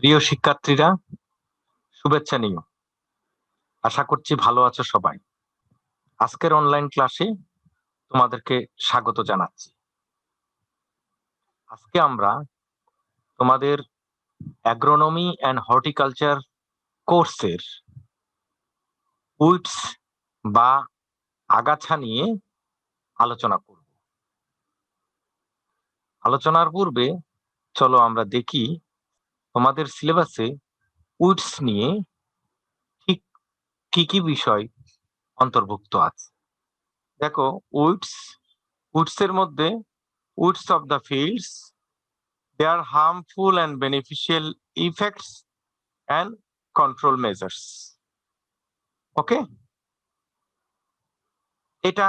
প্রিয় শিক্ষার্থীরা, শুভেচ্ছা নিও। আশা করছি ভালো আছো সবাই। আজকের অনলাইন ক্লাসে তোমাদেরকে স্বাগত জানাচ্ছি। আজকে আমরা তোমাদের অ্যাগ্রোনমি অ্যান্ড হর্টিকালচার কোর্সের উইডস বা আগাছা নিয়ে আলোচনা করব। আলোচনার পূর্বে চলো আমরা দেখি তোমাদের সিলেবাসে উইডস নিয়ে ঠিক কি কি বিষয় অন্তর্ভুক্ত আছে। দেখো, উইডস এর মধ্যে weeds of the fields, their harmful and beneficial effects and control measures. ওকে, এটা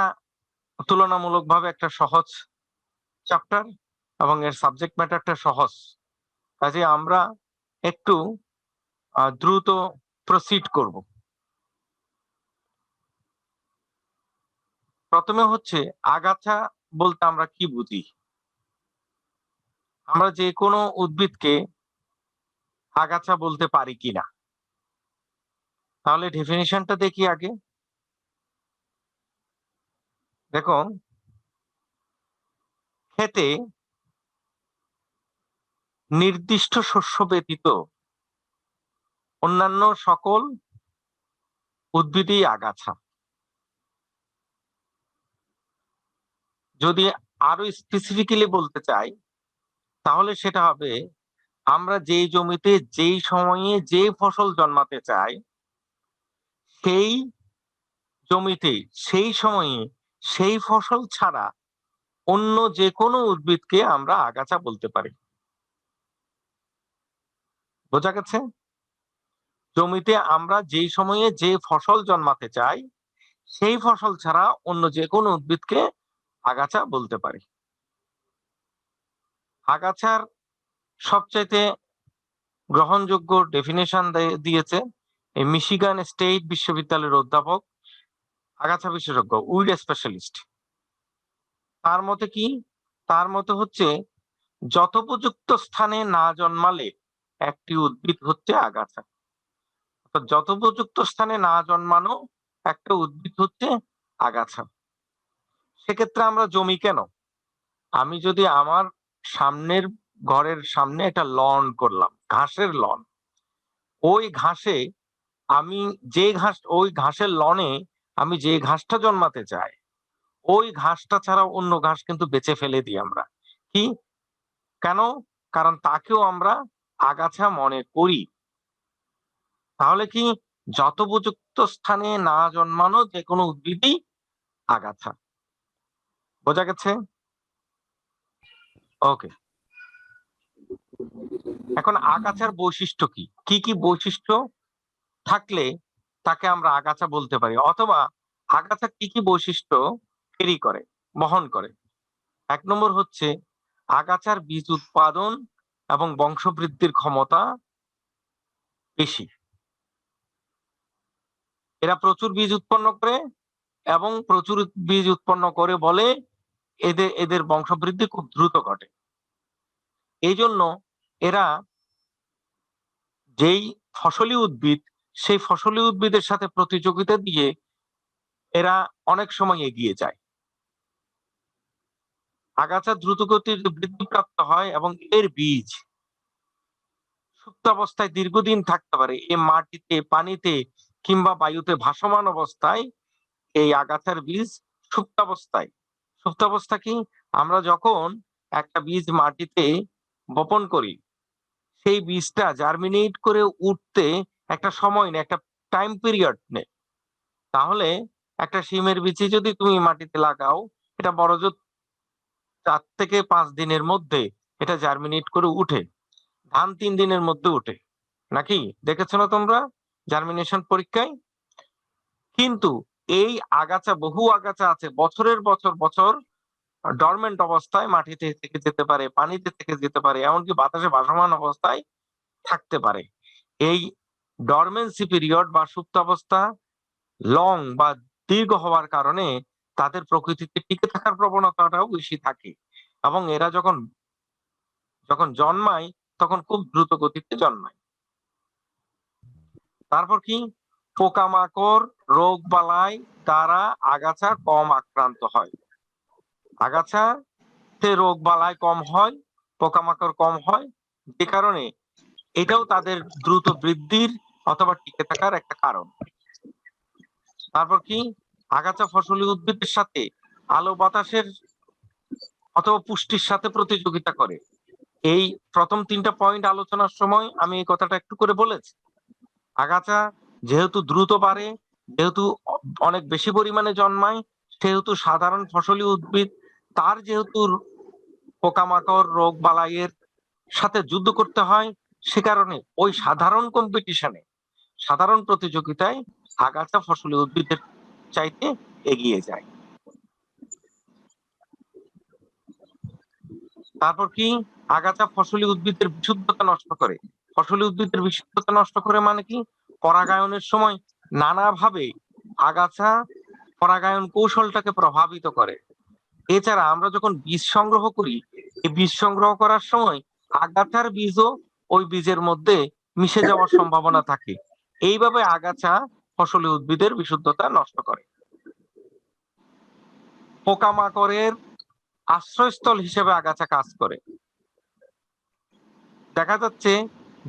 তুলনামূলকভাবে একটা সহজ চ্যাপ্টার এবং এর সাবজেক্ট ম্যাটারটা সহজ, কাজে আমরা একটু দ্রুত প্রসিড করব। প্রথমে হচ্ছে আগাছা বলতে আমরা কি বুঝি। আমরা যে কোনো উদ্ভিদকে আগাছা বলতে পারি কিনা, তাহলে ডেফিনিশনটা দেখি আগে। দেখো, খেতে নির্দিষ্ট শস্য ব্যতীত অন্যান্য সকল উদ্ভিদই আগাছা। যদি আরো স্পেসিফিক্যালি বলতে চাই, তাহলে সেটা হবে আমরা যেই জমিতে যেই সময়ে যে ফসল জন্মাতে চাই, সেই জমিতে সেই সময়ে সেই ফসল ছাড়া অন্য যে কোনো উদ্ভিদকে আমরা আগাছা বলতে পারি। বোঝা গেছে? জমিতে আমরা যেই সময়ে যে ফসল জন্মাতে চাই, সেই ফসল ছাড়া অন্য যে কোনো উদ্ভিদকে আগাছা বলতে পারি। আগাছার সবচাইতে গ্রহণযোগ্য ডেফিনেশন দিয়েছে এই মিশিগান স্টেট বিশ্ববিদ্যালয়ের অধ্যাপক, আগাছা বিশেষজ্ঞ, উইড স্পেশালিস্ট। তার মতে কি? তার মতে হচ্ছে যথোপযুক্ত স্থানে না জন্মালে একটি উদ্ভিদ হচ্ছে আগাছা। যথোপযুক্ত স্থানে না জন্মানো একটা উদ্ভিদ হচ্ছে আগাছা। সেক্ষেত্রে আমরা জমি কেন, আমি যদি আমার সামনের ঘরের সামনে একটা লন করলাম, ঘাসের লন, ওই ঘাসে আমি ওই ঘাসের লনে আমি যে ঘাসটা জন্মাতে চাই, ওই ঘাসটা ছাড়া অন্য ঘাস কিন্তু বেঁচে ফেলে দিই আমরা। কি কেন? কারণ তাকেও আমরা আগাছা মনে করি। তাহলে কি যথোপযুক্ত স্থানে না জন্মানো যে কোনো উদ্ভিদই আগাছা। বোঝা গেছে? ওকে, এখন আগাছার বৈশিষ্ট্য কি কি কি বৈশিষ্ট্য থাকলে তাকে আমরা আগাছা বলতে পারি, অথবা আগাছা কি কি বৈশিষ্ট্য ক্যারি করে, বহন করে। ১ নম্বর হচ্ছে আগাছার বীজ উৎপাদন এবং বংশবৃদ্ধির ক্ষমতা বেশি। এরা প্রচুর বীজ উৎপন্ন করে, এবং প্রচুর বীজ উৎপন্ন করে বলে এদের বংশবৃদ্ধি খুব দ্রুত ঘটে। এই জন্য এরা যেই ফসলি উদ্ভিদ, সেই ফসলি উদ্ভিদের সাথে প্রতিযোগিতা দিয়ে এরা অনেক সময় এগিয়ে যায়। আগাছা দ্রুতগতিতে বৃদ্ধিপ্রাপ্ত হয় এবং এর বীজ সুপ্তাবস্থায় দীর্ঘদিন থাকতে পারে। এ মাটিতে, পানিতে কিংবা বায়ুতে ভাসমান অবস্থায় এই আগাছার বীজ সুপ্তাবস্থায়। সুপ্তাবস্থা কি? আমরা যখন একটা বীজ মাটিতে বপন করি, সেই বীজটা জার্মিনেট করে উঠতে একটা সময় নেয়, একটা টাইম পিরিয়ড নেয়। তাহলে একটা শিমের বিচি যদি তুমি মাটিতে লাগাও, এটা বড় জোর ৪ থেকে ৫ দিনের মধ্যে এটা জার্মিনেট করে উঠে। ধান ৩ দিনের মধ্যে উঠে, নাকি দেখেছো না তোমরা জার্মিনেশন পরীক্ষায়? কিন্তু এই আগাছা, বহু আগাছা আছে বছরের বছর বছর ডরমেন্ট অবস্থায় মাটিতে থেকে যেতে পারে, পানিতে থেকে যেতে পারে, এমনকি বাতাসে ভাসমান অবস্থায় থাকতে পারে। এই ডরমেন্সি পিরিয়ড বা সুপ্তাবস্থা লং বা দীর্ঘ হওয়ার কারণে তাদের প্রকৃতিতে টিকে থাকার প্রবণতাটাও বেশি থাকে, এবং এরা যখন যখন জন্মায় তখন খুব দ্রুত গতিতে জন্মায়। তারপর কি, পোকামাকড় রোগ বালাই দ্বারা আগাছা কম আক্রান্ত হয়। আগাছাতে রোগ বালাই কম হয়, পোকামাকড় কম হয়, যে কারণে এটাও তাদের দ্রুত বৃদ্ধির অথবা টিকে থাকার একটা কারণ। তারপর কি, আগাছা ফসলি উদ্ভিদের সাথে আলো বাতাসের অথবা পুষ্টির সাথে প্রতিযোগিতা করে। এই প্রথম 3টা পয়েন্ট আলোচনার সময় আমি এই কথাটা একটু করে বলেছি। আগাছা যেহেতু দ্রুত বাড়ে, যেহেতু অনেক বেশি পরিমাণে জন্মায়, সেহেতু সাধারণ ফসলি উদ্ভিদ তার যেহেতু পোকামাকড় রোগ বালাইয়ের সাথে যুদ্ধ করতে হয়, সে কারণে ওই সাধারণ কম্পিটিশনে, সাধারণ প্রতিযোগিতায় আগাছা ফসলি উদ্ভিদের চাইতে এগিয়ে যায়। তারপর কি, আগাছা ফসলি উদ্ভিদের বিশুদ্ধতা নষ্ট করে। ফসলি উদ্ভিদের বিশুদ্ধতা নষ্ট করে মানে কি, পরাগায়নের সময় নানাভাবে আগাছা পরাগায়ন কৌশলটাকে প্রভাবিত করে। এছাড়া আমরা যখন বীজ সংগ্রহ করি, এই বীজ সংগ্রহ করার সময় আগাছার বীজও ওই বীজের মধ্যে মিশে যাওয়ার সম্ভাবনা থাকে। এইভাবে আগাছা ফসলি উদ্ভিদের বিশুদ্ধতা নষ্ট করে। পোকামাকড়ের আশ্রয়স্থল হিসেবে আগাছা কাজ করে। দেখা যাচ্ছে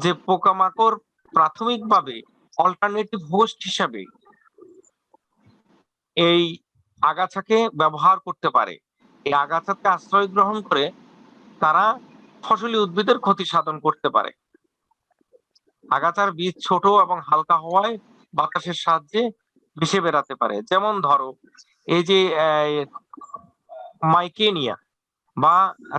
যে পোকামাকড় প্রাথমিকভাবে অল্টারনেটিভ হোস্ট হিসাবে এই আগাছাকে ব্যবহার করতে পারে। এই আগাছাকে আশ্রয় গ্রহণ করে তারা ফসলি উদ্ভিদের ক্ষতি সাধন করতে পারে। আগাছার বীজ ছোট এবং হালকা হওয়ায় বাতাসের সাহায্যে ভেসে বেড়াতে পারে। যেমন ধরো এই যে মাইকেনিয়া বা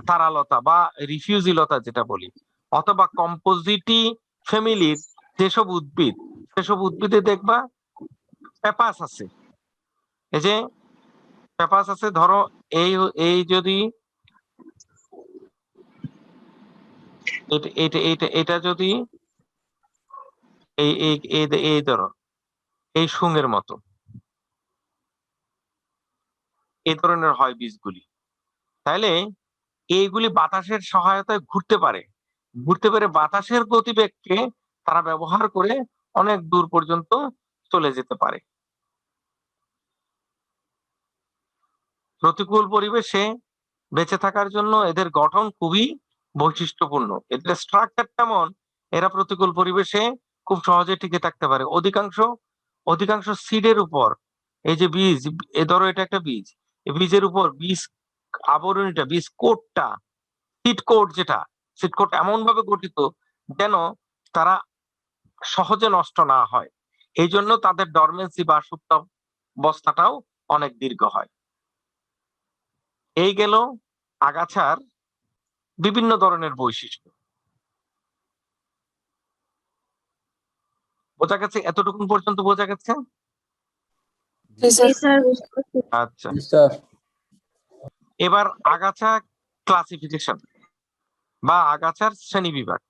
তারালতা বা রিফিউজি লতা যেটা বলি, অথবা কম্পোজিটি ফ্যামিলির যেসব উদ্ভিদ, সেসব উদ্ভিদে দেখবা পেপাস আছে। এই যে পেপাস আছে, ধরো এই এই যদি এটা যদি এই এই এই ধরো এই শুঙের মতো এই ধরনের হয় বীজগুলি, তাইলে এইগুলি বাতাসের সহায়তায় ঘুরতে পারে। ঘুরতে পেরে বাতাসের গতিবেগকে তারা ব্যবহার করে অনেক দূর পর্যন্ত চলে যেতে পারে। প্রতিকূল পরিবেশে বেঁচে থাকার জন্য এদের গঠন খুবই বৈশিষ্ট্যপূর্ণ। এদের স্ট্রাকচার তেমন, এরা প্রতিকূল পরিবেশে খুব সহজে টিকে থাকতে পারে। অধিকাংশ সিডের উপর, এই যে বীজ, এ ধরো এটা একটা বীজ, এই বীজের উপর বীজ আবরণীটা, বীজ কোটটা, সিড কোট যেটা, সিড কোট এমন ভাবে গঠিত যেন তারা সহজে নষ্ট না হয়। এই জন্য তাদের ডরমেন্সি বা সুপ্তাবস্থাটাও অনেক দীর্ঘ হয়। এই গেল আগাছার বিভিন্ন ধরনের বৈশিষ্ট্য। বোঝা গেছে? এতটুকু পর্যন্ত বোঝা গেছে? আচ্ছা, এবার আগাছা ক্লাসিফিকেশন বা আগাছার শ্রেণী বিভাগ।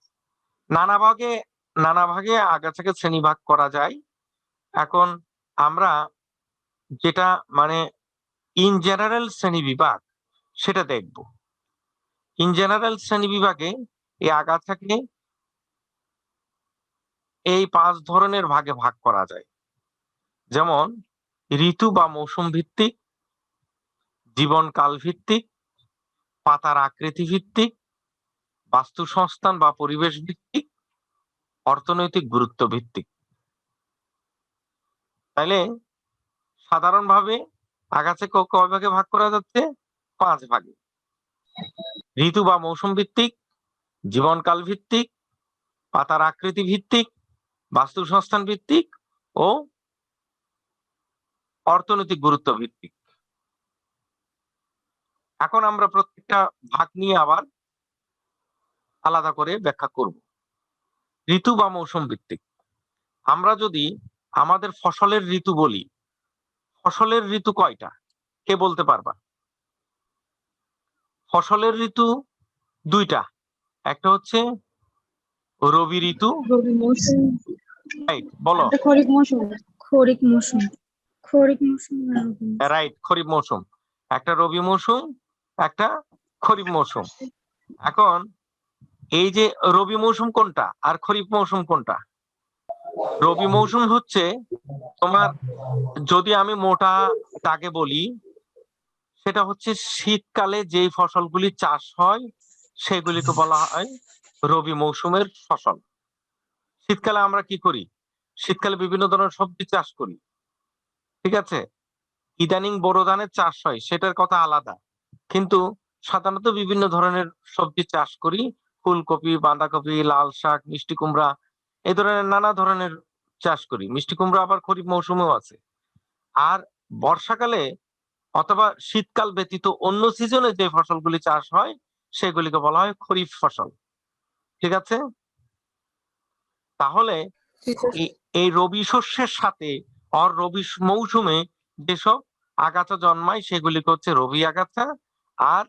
নানা ভাগে আগাছাকে শ্রেণীভাগ করা যায়। এখন আমরা যেটা মানে ইন জেনারেল শ্রেণী বিভাগ সেটা দেখব। ইন জেনারেল শ্রেণী বিভাগে এই আগাছাকে এই 5 ধরনের ভাগে ভাগ করা যায়। যেমন ঋতু বা মৌসুম ভিত্তিক, জীবনকাল ভিত্তিক, পাতার আকৃতি ভিত্তিক, বাস্তুসংস্থান বা পরিবেশ ভিত্তিক, অর্থনৈতিক গুরুত্ব ভিত্তিক। তাইলে সাধারণভাবে আগাছাকে কয় ভাগে ভাগ করা যাচ্ছে? 5 ভাগে। ঋতু বা মৌসুম ভিত্তিক, জীবনকাল ভিত্তিক, পাতার আকৃতি ভিত্তিক, বাস্তুসংস্থান ভিত্তিক ও অর্থনৈতিক গুরুত্ব ভিত্তিক। এখন আমরা প্রত্যেকটা ভাগ নিয়ে আবার আলাদা করে ব্যাখ্যা করব। ঋতু বা মৌসুম ভিত্তিক, আমরা যদি আমাদের ফসলের ঋতু বলি, ফসলের ঋতু কয়টা? কে বলতে পারবা? ফসলের ঋতু 2টা। একটা হচ্ছে রবি ঋতু, রবি মৌসুম, রাইট, বলো। খরিফ মৌসুম, খরিফ মৌসুম, খরিফ মৌসুম, রাইট, খরিফ মৌসুম। একটা রবি মৌসুম, একটা খরিফ মৌসুম। এখন এই যে রবি মৌসুম কোনটা আর খরিফ মৌসুম কোনটা? রবি মৌসুম হচ্ছে তোমার, যদি আমি মোটা দাগে বলি, সেটা হচ্ছে শীতকালে যেই ফসলগুলি চাষ হয় সেগুলিকে বলা হয় রবি মৌসুমের ফসল। শীতকালে আমরা কি করি? শীতকালে বিভিন্ন ধরনের সবজি চাষ করি, ঠিক আছে? ইদানিং বোরো ধানের চাষ হয়, সেটার কথা আলাদা। কিন্তু সাধারণত বিভিন্ন ধরনের সবজি চাষ করি, ফুলকপি, বাঁধাকপি, লাল শাক, মিষ্টি কুমড়া, এই ধরনের নানা ধরনের চাষ করি। মিষ্টি কুমড়া আবার খরিফ মৌসুমেও আছে। আর বর্ষাকালে অথবা শীতকাল ব্যতীত অন্য সিজনে যে ফসলগুলি চাষ হয় সেগুলিকে বলা হয় খরিফ ফসল, ঠিক আছে? তাহলে জি স্যার। এই রবি শস্যের সাথে রবি মৌসুমে যেসব আগাছা জন্মায় সেগুলিকে হচ্ছে রবি আগাছা, আর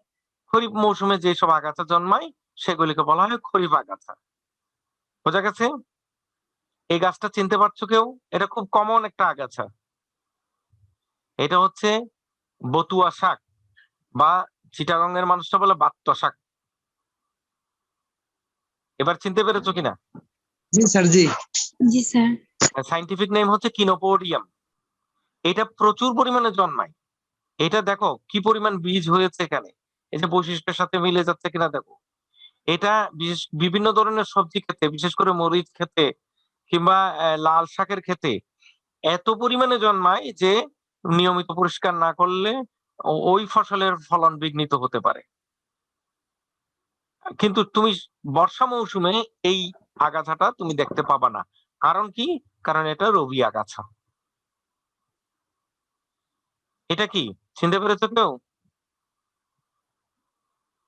খরিফ মৌসুমে যেসব আগাছা জন্মায় সেগুলিকে বলা হয় খরিফ আগাছা। বোঝা গেছে? এই গাছটা চিনতে পারছো কেউ? এটা খুব কমন একটা আগাছা। এটা হচ্ছে বতুয়া শাক, বা চিটাগং এর মানুষটা বলে বাত্তা শাক। এবার চিনতে পেরেছো কিনা? জি স্যার, জি। জি স্যার। সাইন্টিফিক নেম হচ্ছে কিনোপোডিয়াম। এটা প্রচুর পরিমাণে জন্মায়। এটা দেখো কি পরিমাণ বীজ হয়েছে এখানে, এই যে বৈশিষ্ট্যের সাথে মিলে যাচ্ছে কিনা দেখো। এটা বিভিন্ন ধরনের সবজি খেতে, বিশেষ করে মরিচ খেতে কিংবা লাল শাকের খেতে এত পরিমাণে জন্মায় যে নিয়মিত পরিষ্কার না করলে ওই ফসলের ফলন বিঘ্নিত হতে পারে। কিন্তু তুমি বর্ষা মৌসুমে এই আগাছাটা তুমি দেখতে পাবা না। কারণ কি? কারণ এটা রবি আগাছা। এটা কি চিনতে পেরেছো কেউ?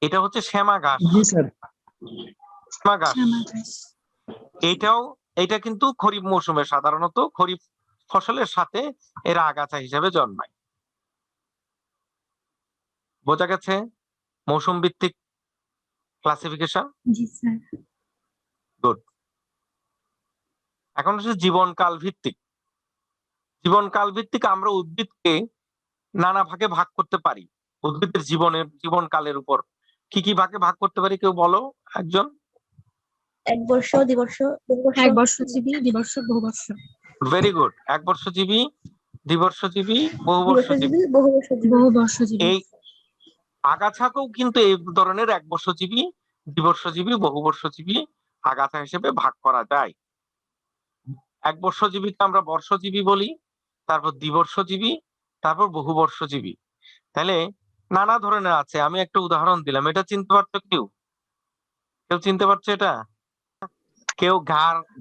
এটা হচ্ছে শ্যামা ঘাস। জি স্যার। শ্যামা ঘাস শ্যামা ঘাস। এটা কিন্তু খরিফ মৌসুমে, সাধারণত খরিফ ফসলের সাথে এরা আগাছা হিসেবে জন্মায়। বোঝা গেছে মৌসুম ভিত্তিক ক্লাসিফিকেশন? জি স্যার। গুড। এখন হচ্ছে জীবনকাল ভিত্তিক। জীবনকাল ভিত্তিক আমরা উদ্ভিদকে নানা ভাগে ভাগ করতে পারি। উদ্ভিদের জীবনকালের উপর কি কি ভাগে ভাগ করতে পারি কেউ বলো একজন? এক বর্ষ, দ্বিবর্ষ, বহুবর্ষ। এক বর্ষজীবী, দ্বিবর্ষ, বহুবর্ষ। Very good. একবর্ষজীবী, দ্বিবর্ষজীবী, বহুবর্ষজীবী। দ্বিবর্ষজীবী, বহুবর্ষজীবী। বহুবর্ষজীবী। এই আগাছাকেও কিন্তু এই ধরনের একবর্ষজীবী, দ্বিবর্ষজীবী, বহুবর্ষজীবী আগাছা হিসেবে ভাগ করা যায়। একবর্ষজীবীকে আমরা বর্ষজীবী বলি, তারপর দ্বিবর্ষজীবী, তারপর বহুবর্ষজীবী। তাহলে নানা ধরনের আছে। আমি একটা উদাহরণ দিলাম, এটা চিনতে পারছো কেউ? কেউ চিনতে পারছে এটা? কেউ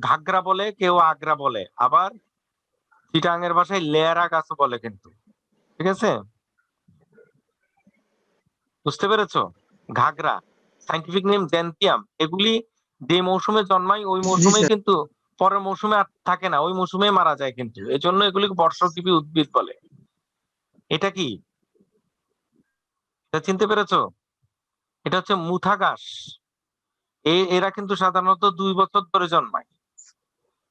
ঘাগরা বলে, কেউ আগ্রা বলে, আবার চিটাঙের ভাষায় লেয়ারা গাছ বলে কিন্তু, ঠিক আছে? বুঝতে পেরেছো? ঘাগরা, সাইন্টিফিক নেম জ্যান্থিয়াম। এগুলি যে মৌসুমে জন্মায় ওই জি মৌসুমে স্যার। কিন্তু পরের মৌসুমে আর থাকে না, ওই মৌসুমে মারা যায় কিন্তু, এজন্য এগুলিকে বর্ষজীবী উদ্ভিদ বলে। এটা কি? এটা চিনতে পেরেছো? এটা হচ্ছে মুথা ঘাস। এরা কিন্তু সাধারণত 2 বছর ধরে জন্মায়।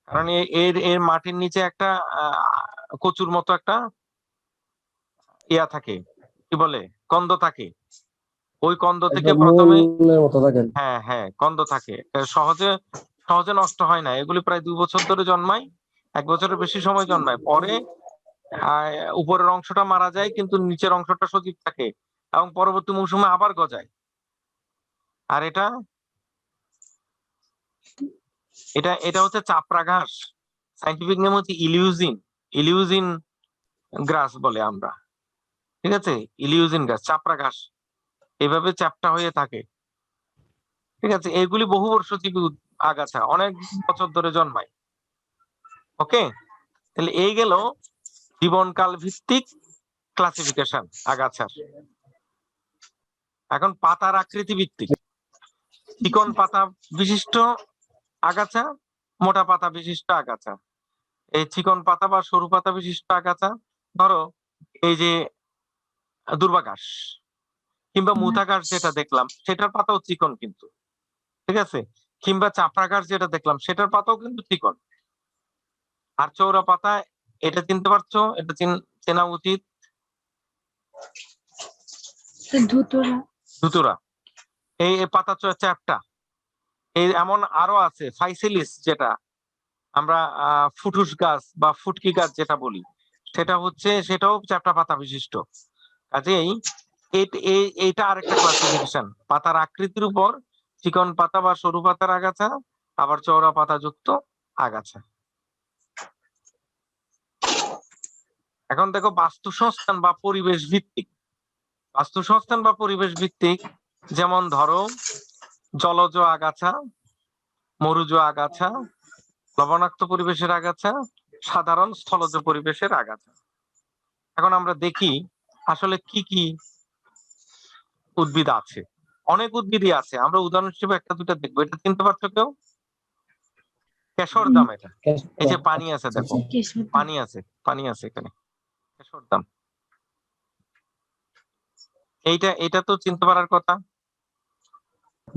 কারণ এর এর মাটির নিচে একটা কচুর মতো একটা ইয়া থাকে, কি বলে, কন্দ থাকে। ওই কন্দ থেকে একটা প্রথমে, মূলের মতো থাকেন। হ্যাঁ হ্যাঁ, কন্দ থাকে। সহজে সহজে নষ্ট হয় না। এগুলি প্রায় 2 বছর ধরে জন্মায়, 1 বছরের বেশি সময় জন্মায়। পরে আহ, উপরের অংশটা মারা যায় কিন্তু নিচের অংশটা সজীব থাকে, এবং পরবর্তী মৌসুমে আবার গজায়। আর এটা এটা এটা হচ্ছে চাপড়া ঘাস। সাইন্টিফিক নেম হচ্ছে ইলিউজিন। ইলিউজিন গ্রাস বলে আমরা, ঠিক আছে? ইলিউজিন গাছ, চাপড়া ঘাস এভাবে চ্যাপ্টা হয়ে থাকে, ঠিক আছে? এগুলি বহুবর্ষজীবী আগাছা, অনেক বছর ধরে জন্মায়। ওকে, তাহলে এই গেল জীবনকাল ভিত্তিক ক্লাসিফিকেশন আগাছার। এখন পাতার আকৃতি ভিত্তিক। চিকন পাতা বিশিষ্ট আগাছা, মোটা পাতা বিশিষ্ট আগাছা। এই চিকন পাতা বা সরু পাতা বিশিষ্ট আগাছা, ধরো এই যে দুর্বা ঘাস কিংবা মুথা ঘাস যেটা দেখলাম, সেটার পাতাও চিকন কিন্তু, ঠিক আছে? কিংবা চাপড়া ঘাস যেটা দেখলাম, সেটার পাতাও কিন্তু চিকন। আর চৌড়া পাতা, এটা চিনতে পারছো? এটা চেনা উচিত। ধুতুরা। ধুতুরা। এই পাতা চ্যাপ্টা। এই এমন আরো আছে, ফাইসিলিস যেটা, আমরা ফুটুস গাছ বা ফুটকি গাছ যেটা বলি, সেটা হচ্ছে, সেটাও চ্যাপ্টা পাতা বিশিষ্ট। কাজেই এইটা আরেকটা ক্লাসিফিকেশন, পাতার আকৃতির উপর চিকন পাতা বা সরু পাতার আগাছা, আবার চওড়া পাতা যুক্ত আগাছা। এখন দেখো বাস্তুসংস্থান বা পরিবেশ ভিত্তিক। বাস্তুসংস্থান বা পরিবেশ ভিত্তিক যেমন ধরো জলজ আগাছা, মরুজ আগাছা, লবণাক্ত পরিবেশের আগাছা, সাধারণ স্থলজ পরিবেশের আগাছা। এখন আমরা দেখি আসলে কি কি উদ্ভিদ আছে। অনেক উদ্ভিদই আছে, আমরা উদাহরণ হিসেবে একটা দুটো দেখবো। এটা চিনতে পারছো কেউ? কেশরদাম। এটা এই যে পানি আছে, দেখো কেশরদাম। পানি আছে, পানি আছে এখানে, কেশরদাম। এটা তো চিনতে পারার কথা,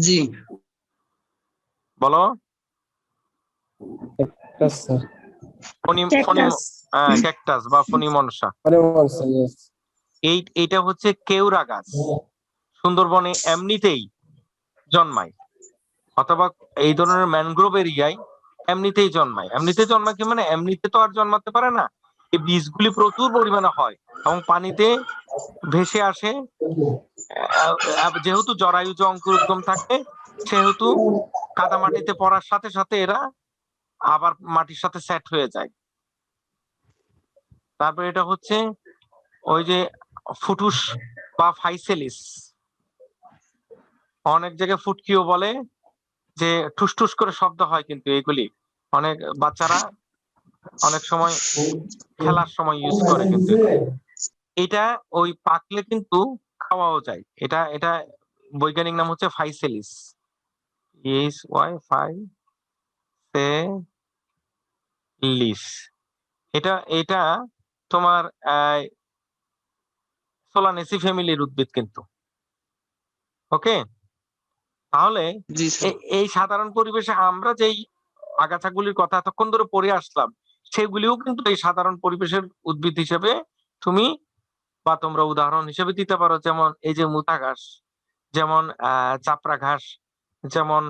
জি বলো। Yes, sir. ক্যাকটাস। ক্যাকটাস বা ফণিমনসা। Yes. এইটা হচ্ছে কেওড়া গাছ, সুন্দরবনে এমনিতেই জন্মায়, অথবা এই ধরনের ম্যানগ্রোভ এরিয়ায় এমনিতেই জন্মায়। এমনিতে জন্মায় কি মানে, এমনিতে তো আর জন্মাতে পারে না, এই বীজগুলি প্রচুর পরিমাণে হয় এবং পানিতে ভেসে আসে। যেহেতু জরায়ুজ অঙ্কুরোদ্গম থাকে, সেহেতু কাদা মাটিতে পড়ার সাথে সাথে এরা আবার মাটির সাথে সেট হয়ে যায়। তারপর এটা হচ্ছে ওই যে ফুটুস বা ফাইসেলিস, অনেক জায়গায় ফুটকিও বলে, যে ঠুসঠুস করে শব্দ হয়, কিন্তু এগুলি অনেক বাচ্চারা অনেক সময় খেলার সময় ইউজ করে। কিন্তু এটা ওই পাকলে কিন্তু খাওয়াও যায়। এটা এটা বৈজ্ঞানিক নাম হচ্ছে ফাইসেলিস, ফাইসেলিস। এটা এটা তোমার সোলানেসি ফ্যামিলির উদ্ভিদ কিন্তু। ওকে, তাহলে জি স্যার। এই সাধারণ পরিবেশে আমরা যেই আগাছাগুলির কথা এতক্ষণ ধরে পড়ে আসলাম, সেগুলিও কিন্তু এই সাধারণ পরিবেশের উদ্ভিদ হিসেবে তুমি বা তোমরা উদাহরণ হিসেবে দিতে পারো। যেমন এই যে মুথা ঘাস, যেমন চাপড়া ঘাস, যেমন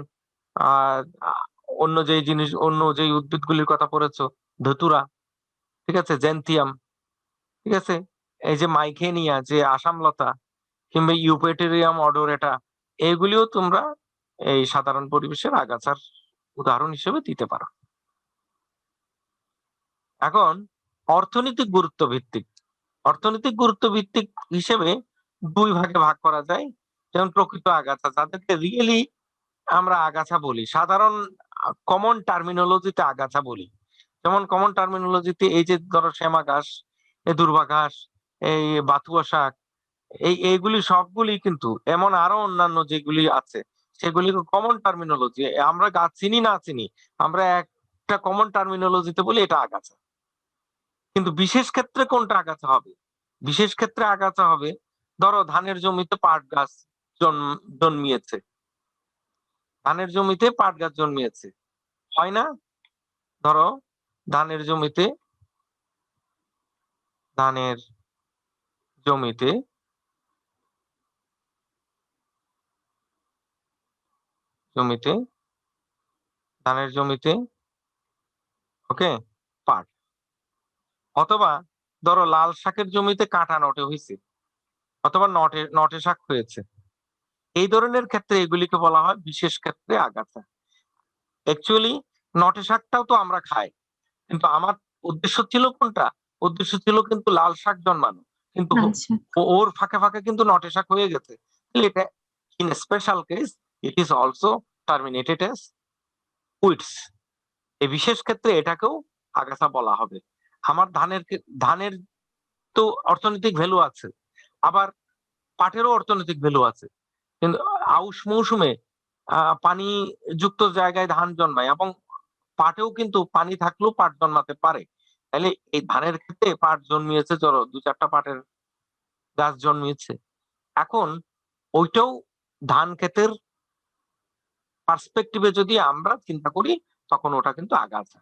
আহ অন্য যেই জিনিস, অন্য যেই উদ্ভিদগুলির কথা পড়েছো, ধতুরা, ঠিক আছে, জেন্থিয়াম, ঠিক আছে, এই যে মাইখেনিয়া, যে আসামলতা, কিংবা ইউপেটেরিয়াম অডোরেটা, এইগুলিও তোমরা এই সাধারণ পরিবেশের আগাছার উদাহরণ হিসেবে দিতে পারো। এখন অর্থনৈতিক গুরুত্ব ভিত্তিক, অর্থনৈতিক গুরুত্ব ভিত্তিক হিসেবে দুই ভাগে ভাগ করা যায়। যেমন প্রকৃত আগাছা, যাদেরকে রিয়েলি আমরা আগাছা বলি, সাধারণ কমন টার্মিনোলজিতে আগাছা বলি। যেমন কমন টার্মিনোলজিতে এই যে ধরো শ্যামা ঘাস, এই দুর্বা ঘাস, এই বাথুয়া শাক, এইগুলি সবগুলি কিন্তু, এমন আরো অন্যান্য যেগুলি আছে, সেগুলি কমন টার্মিনোলজি। আমরা গাছ চিনি না চিনি, আমরা একটা কমন টার্মিনোলজিতে বলি এটা আগাছা। কিন্তু বিশেষ ক্ষেত্রে কোনটা আগাছা হবে? বিশেষ ক্ষেত্রে আগাছা হবে, ধরো ধানের জমিতে পাট গাছ জন্মিয়েছে, ধানের জমিতে পাট গাছ জন্মিয়েছে, হয় না? ধরো ধানের জমিতে, ধানের জমিতে জমিতে ধানের জমিতে ওকে পাট, অথবা ধরো লাল শাকের জমিতে কাঁটা নটে হয়েছে, অথবা নটে নটে শাক হয়েছে। এই ধরনের ক্ষেত্রে এগুলিকে বলা হয় বিশেষ ক্ষেত্রে আগাছা। অ্যাকচুয়ালি নটে শাকটাও তো আমরা খাই, কিন্তু আমার উদ্দেশ্য ছিল কোনটা? উদ্দেশ্য ছিল কিন্তু লাল শাক জন্মানো, কিন্তু আচ্ছা। ওর ফাঁকে ফাঁকে কিন্তু নটে শাক হয়ে গেছে। তাহলে এটা in special case it is also terminated S weeds. এই বিশেষ ক্ষেত্রে এটাকেও আগাছা বলা হবে। আমার ধানের তো অর্থনৈতিক ভ্যালু আছে, আবার পাটেরও অর্থনৈতিক ভ্যালু আছে। কিন্তু আউশ মৌসুমে পানি যুক্ত জায়গায় ধান জন্মায়, এবং পাটেও কিন্তু পানি থাকলেও পাট জন্মাতে পারে। তাহলে এই ধানের ক্ষেত্রে পাট জন্মিয়েছে, ধরো দু চারটা পাটের গাছ জন্মিয়েছে। এখন ওইটাও ধান ক্ষেতের পার্সপেক্টিভে যদি আমরা চিন্তা করি, তখন ওটা কিন্তু আগাছা।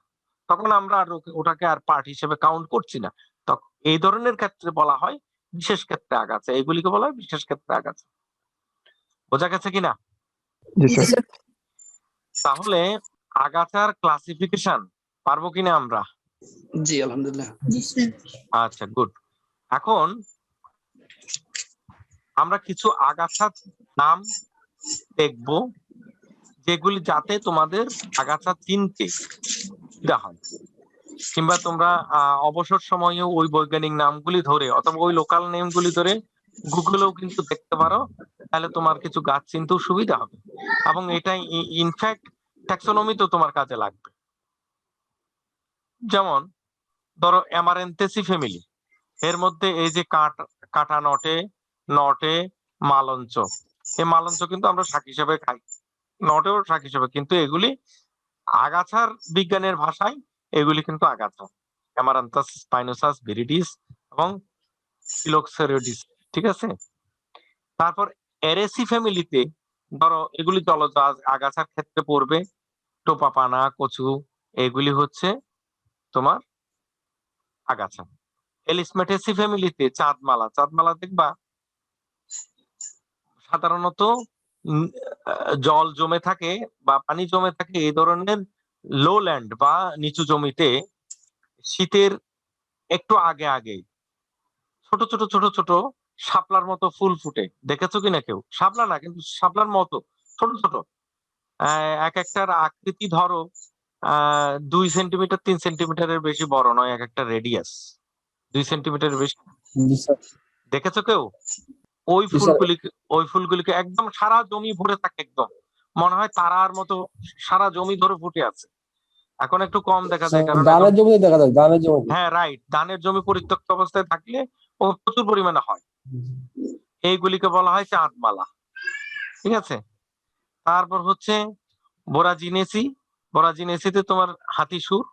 তখন আমরা আর ওটাকে আর পার্ট হিসেবে কাউন্ট করছি না। তখন এই ধরনের ক্ষেত্রে বলা হয় বিশেষ ক্ষেত্রে আগাছা, এইগুলিকে বলা হয় বিশেষ ক্ষেত্রে আগাছা। বোঝা গেছে কিনা? জি স্যার। তাহলে আগাছার ক্লাসিফিকেশন পারবো কিনা আমরা? জি আলহামদুলিল্লাহ। জি স্যার। আচ্ছা, গুড। এখন আমরা কিছু আগাছার নাম দেখবো যেগুলি যাতে তোমাদের আগাছা চিনতে সুবিধা হয়, কিংবা তোমরা অবসর সময়ে ওই বৈজ্ঞানিক নামগুলি ধরে অথবা ওই লোকাল নেমগুলি ধরে গুগলেও কিন্তু দেখতে পারো, তাহলে তোমার কিছু গাছ চিনতেও সুবিধা হবে এবং এটা ইনফ্যাক্ট ট্যাক্সোনমি তো তোমার কাজে লাগবে। যেমন ধরো অ্যামারেন্থেসি ফ্যামিলি, এর মধ্যে এই যে কাটা নটে নটে মালঞ্চ, এই মালঞ্চ কিন্তু আমরা শাক হিসেবে খাই, নটেও শাক হিসেবে, কিন্তু এগুলি আগাছার বিজ্ঞানের ভাষায় এগুলি কিন্তু আগাছা। অ্যামারান্থাস স্পাইনোসাস ভিরিডিস এবং ফিলোক্সেরিডিস, ঠিক আছে। তারপর এরেসি ফ্যামিলিতে ধরো এগুলি জলজ আগাছার ক্ষেত্রে পড়বে, টোপাপানা, কচু, এগুলি হচ্ছে তোমার আগাছা। এলিসমেটেসি ফ্যামিলিতে চাঁদমালা, চাঁদমালা দেখবা সাধারণত উম, জল জমে থাকে বা পানি জমে থাকে এই ধরনের লো ল্যান্ড বা নিচু জমিতে শীতের একটু আগে আগে ছোট ছোট ছোট ছোট শাপলার মতো ফুল ফুটে, দেখেছো কিনা কেউ? শাপলা না, কিন্তু শাপলার মতো ছোট ছোট, এক একটার আকৃতি ধরো 2 সেন্টিমিটার 3 সেন্টিমিটারের বেশি বড় নয়, এক একটা রেডিয়াস 2 সেন্টিমিটারের বেশি। জি স্যার। দেখেছো কেউ? ওই জি স্যার। ফুলগুলিকে একদম সারা জমি ভরে থাকে, একদম মনে হয় তারার মতো সারা জমি ধরে ফুটে আছে। এখন একটু কম দেখা যায়, কারণ এখন ধানের জমিতে দেখা যায়, ধানের জমিতে। হ্যাঁ রাইট, ধানের জমি পরিত্যক্ত অবস্থায় থাকলে ও প্রচুর পরিমাণে হয়, এইগুলিকে বলা হয় চাঁদমালা, ঠিক আছে। তারপর হচ্ছে বোরাজিনেসি, বোরাজিনেসিতে তোমার হাতিসুর,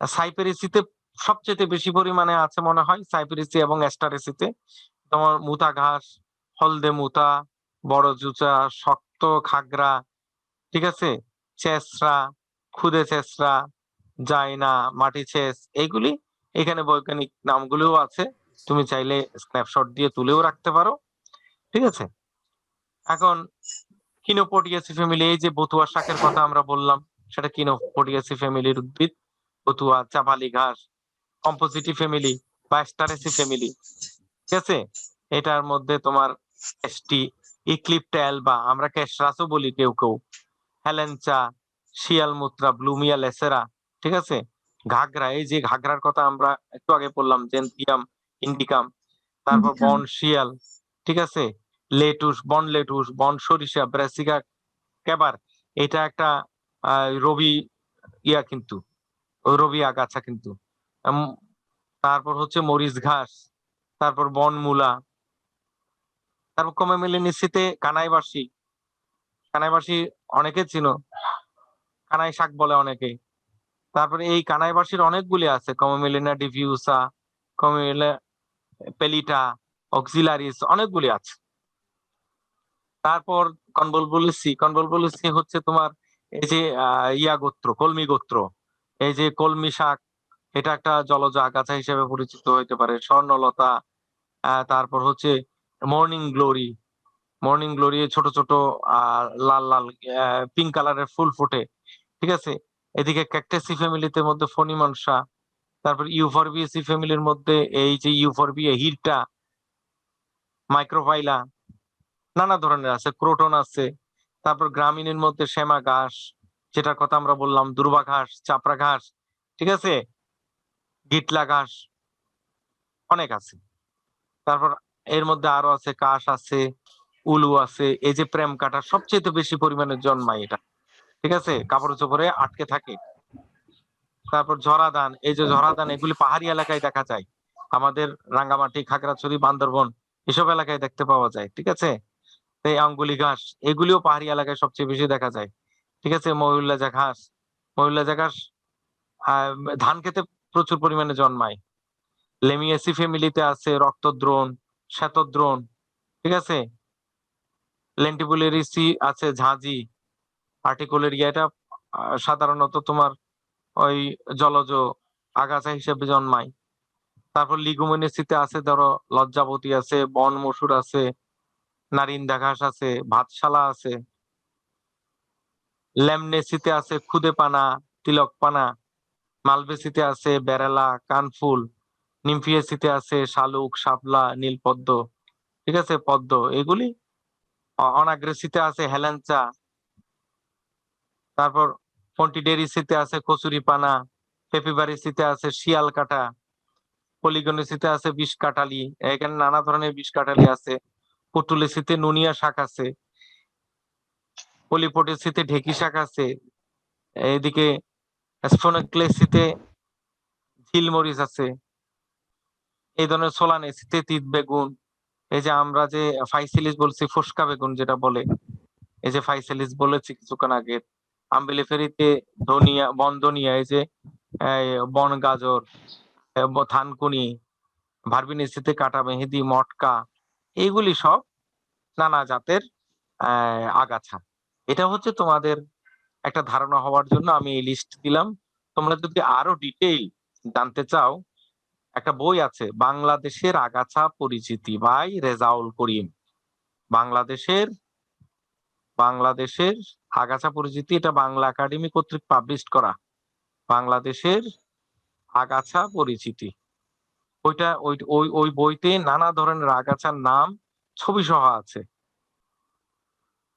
সাইপেরেসিতে সবচেয়ে বেশি পরিমাণে আছে মনে হয়, সাইপেরেসি এবং অ্যাস্টারেসিতে তোমার মুতা ঘাস, হলদে মুতা, বড় জুচা, শক্ত খাগড়া, ঠিক আছে, চেসরা, খুদে চেসরা, জাইনা, মাটি চেস, এইগুলি এখানে বৈজ্ঞানিক নামগুলোও আছে, তুমি চাইলে স্ন্যাপশট দিয়ে তুলেও রাখতে পারো, ঠিক আছে। এখন কিনোপটিয়াসি ফ্যামিলি, এই যে বতুয়া শাকের কথা আমরা বললাম, সেটা কিনোপটিয়াসি ফ্যামিলির উদ্ভিদ। বতুয়া, চাপালি ঘাস, কম্পোজিটি ফ্যামিলি বা স্টারেসি ফ্যামিলি, ঠিক আছে। এটার মধ্যে তোমার ক্যাস্টি, ইক্লিপটাল বা আমরা ক্যাশরাসও বলি কেউ কেউ, হেলেঞ্চা, শিয়ালমুত্রা, ব্লুমিয়া লেসেরা, ঠিক আছে। ঘাগরা, এই যে ঘাগরার কথা আমরা একটু আগে বললাম, জেন্থিয়াম ইন্ডিকাম। তারপর ইন্ডিকা। বন শিয়াল, ঠিক আছে। লেটুস, বন সরিষা, ব্রাসিকা ক্যাবার, এটা একটা রবি কিন্তু রবি আগাছা কিন্তু। উম, তারপর হচ্ছে মরিচ ঘাস, তারপর বনমূলা, তারপর কমে মিলে নিশ্চিতে কানাইবাসী, কানাইবাসী অনেকে চিনো, কানাই শাক বলে অনেকে। তারপরে এই কানাইবাসীর অনেকগুলি আছে, কমোমিলিনা ডিফিউসা, কমোমিলিনা পেলিটা, অক্সিলারিস, অনেকগুলি আছে। তারপর কনভলভুলিসি হচ্ছে তোমার এই যে ইয়া গোত্র, কলমি গোত্র, এই যে কলমি শাক, এটা একটা জলজ আগাছা হিসেবে পরিচিত হইতে পারে। স্বর্ণলতা, তারপর হচ্ছে মর্নিং গ্লোরি, মর্নিং গ্লোরি ছোট ছোট লাল লাল পিঙ্ক কালারের ফুল ফোটে, ঠিক আছে। এদিকে ক্যাকটাসি ফ্যামিলিতে মধ্যে ফণিমনসা, তারপর ইউফরবিয়াসি ফ্যামিলির মধ্যে এই যে ইউফরবিয়া হিরটা, মাইক্রোফাইলা, নানা ধরনের আছে, ক্রোটন আছে। তারপর গ্রামীণের মধ্যে শ্যামা ঘাস, যেটার কথা আমরা বললাম, দুর্বা ঘাস, চাপড়া ঘাস, ঠিক আছে, গিটলা ঘাস, অনেক আছে। তারপর এর মধ্যে আরো আছে কাশ আছে, উলু আছে, এই যে প্রেম কাটা সবচেয়ে বেশি পরিমাণে জন্মায় এটা, ঠিক আছে, কাপড় চোপড়ে আটকে থাকে। তারপর ঝরাদান, এই যে ঝরাদান, এগুলি পাহাড়ি এলাকায় দেখা যায়, আমাদের রাঙ্গামাটি, খাগড়াছড়ি, বান্দরবন এসব এলাকায় দেখতে পাওয়া যায়, ঠিক আছে। এই আঙ্গুলি ঘাস, এগুলিও পাহাড়ি এলাকায় সবচেয়ে বেশি দেখা যায়, ঠিক আছে। ময়ূরলেজা ঘাস, ময়ূরলেজা ঘাস আহ ধান খেতে প্রচুর পরিমাণে জন্মায়। লেমিয়েসি ফ্যামিলিতে আছে রক্তদ্রোণ, শ্বেতদ্রোণ, ঠিক আছে। লেন্টিবুলেরিসি আছে ঝাঁঝি, আর্টিকুলেরিয়া, এটা সাধারণত তোমার ওই জলজ আগাছা হিসেবে জন্মায়। তারপর লিগুমিনেসিতে আছে ধরো লজ্জাবতী আছে, বন মসুর আছে, নারিন্দা ঘাস আছে, ভাতশালা আছে। ল্যামনেসিতে আছে খুদে পানা, তিলক পানা, মালভেসিতে আছে বেরেলা, কানফুল। নিমফিয়াসিতে আছে শালুক, শাপলা, নীলপদ্ম, ঠিক আছে, পদ্ম, এগুলি। অনাগ্রেসিতে আছে হেলেঞ্চা। তারপর পন্টিডেরিসিতে আছে কচুরিপানা। পেপিবারিসিতে আছে শিয়ালকাঠা। পলিগনেসিতে আছে বিষকাঁঠালি, এখানে নানা ধরনের বিষকাঁঠালি আছে। পটুলেসিতে নুনিয়া শাক আছে। পলিপোটেসিতে ঢেকি শাক আছে। এদিকে স্ফোনোক্লেসিতে ঝিলমরিচ আছে। এই ধরনের সোলানেসিতে তিত বেগুন। এই যে আমরা যে ফাইসিলিস বলছি, ফোস্কা বেগুন যেটা বলে, এই যে ফাইসিলিস বলেছি কিছুক্ষণ আগে। আম্বিলিফেরিতে ধনিয়া, বনধনিয়া, এই যে বন গাজর, থানকুনি। ভার্বিনেসিতে কাটা মেহেদি, মটকা। এইগুলি সব নানা জাতের আগাছা। এটা হচ্ছে তোমাদের একটা ধারণা হওয়ার জন্য আমি এই লিস্ট দিলাম। তোমরা যদি আরো ডিটেইল জানতে চাও, একটা বই আছে বাংলাদেশের আগাছা পরিচিতি বাই রেজাউল করিম। বাংলাদেশের বাংলাদেশের আগাছা পরিচিতি, এটা বাংলা একাডেমি কর্তৃক পাবলিশ করা। বাংলাদেশের আগাছা পরিচিতি, ওইটা ওই ওই ওই বইতে নানা ধরনের আগাছার নাম ছবি সহ আছে।